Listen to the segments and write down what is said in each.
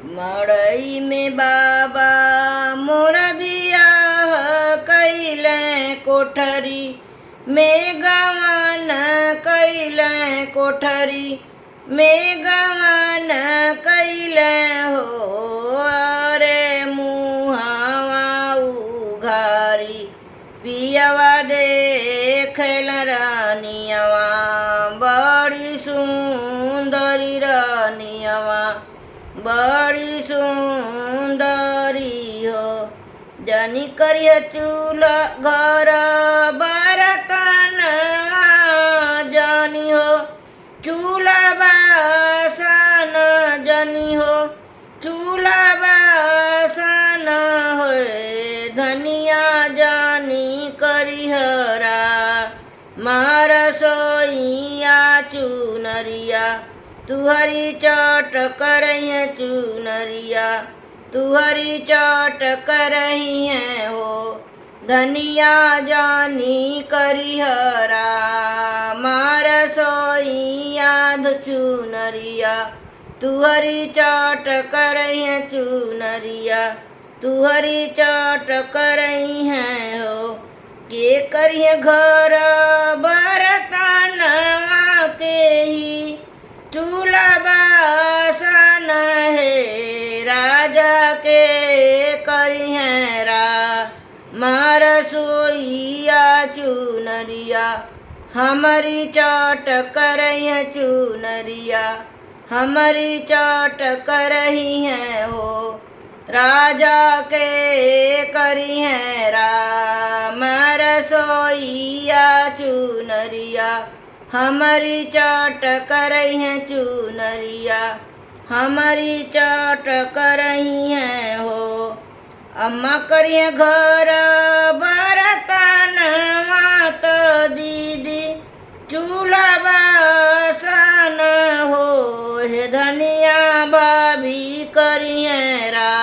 मड़ई में बाबा मोर बियाह कैले कोठरी में गवन कैले कोठरी में गवन कैले हो। अरे मुहावा उघारी पियवा देखल रानियवा बड़ी सुंदरी रानियवा बड़ी सुंदरी हो। जनी करिय चूल्हा घर बर्तन जानी हो चूल्हा बासन जनी हो चूल्हा बासन हो। धनिया जानी करिहरा मार सोइया चुनरिया तुहरी चोट करही चुनरिया तुहरी चोट करही है हो। धनिया जानी करिहरा मार सोइया चुनरिया तुहरी चोट करही चुनरिया तुहरी चोट करही है हो। के करिए घर बर्तन के ही चूल्हा बासन है। राजा के करिए रा मार सोइया चुनरिया हमारी चोट करही चुनरिया हमारी चोट करही है हो। राजा के करिए रा मार सोइया चुनरिया हमारी चोट करही चुनरिया हमारी चोट करही है हो। अम्मा करिए घर बर्तन मात दीदी चूल्हा बासन हो। हे धनिया भाभी करिए रा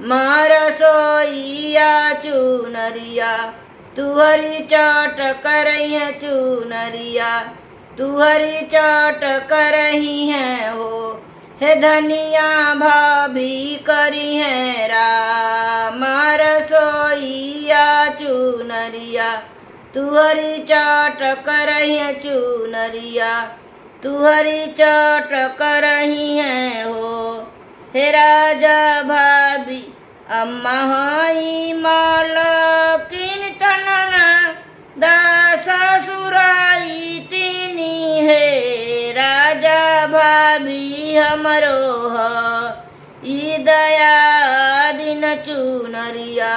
मार सोइया चुनरिया तुहरी चोट करही चुनरिया तुहरी चोट करही है हो। हे धनिया भाभी करिए रा मार सोइया चुनरिया तुहरी चोट करही चुनरिया तुहरी चोट करही है हो। हे राजा भाभी अम्मा हई मालकिन तनना दास ससुराई तीनी है। राजा भाभी हमरो ह ई दया दिन चुनरिया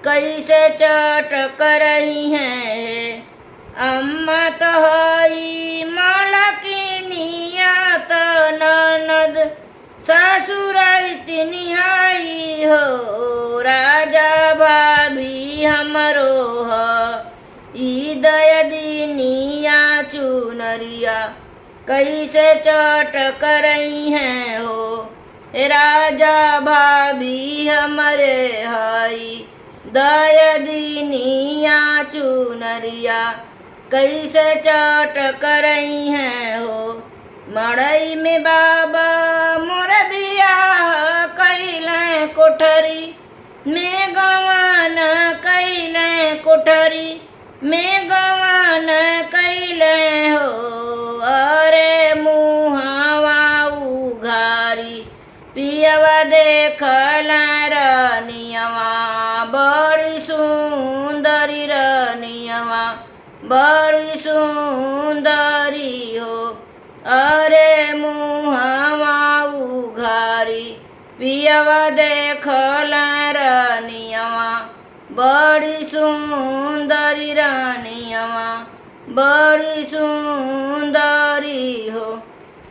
कैसे चोट करही है। अम्मा तो हई मालकिनिया तो ननद ससुराई तीनी हई हो। राजा भाभी हमरो ह ई दया दिनिया चुनरिया कैसे चोट करही है हो। राजा भाभी हमरे हई दया दिनिया चुनरिया कैसे चोट करही है हो। मड़ई में बाबा मोर बियाह कैले कोठरी में गवन कैले कोठरी में गवन कैले हो। अरे मुहावा उघारी पियवा देखल रानियवा बड़ी सुंदरी रानियवा बड़ी सुंदरी हो। अरे मुहावा उघारी पियवा देखल रानियवा बड़ी सुंदरी रानियवा बड़ी सुंदरी हो।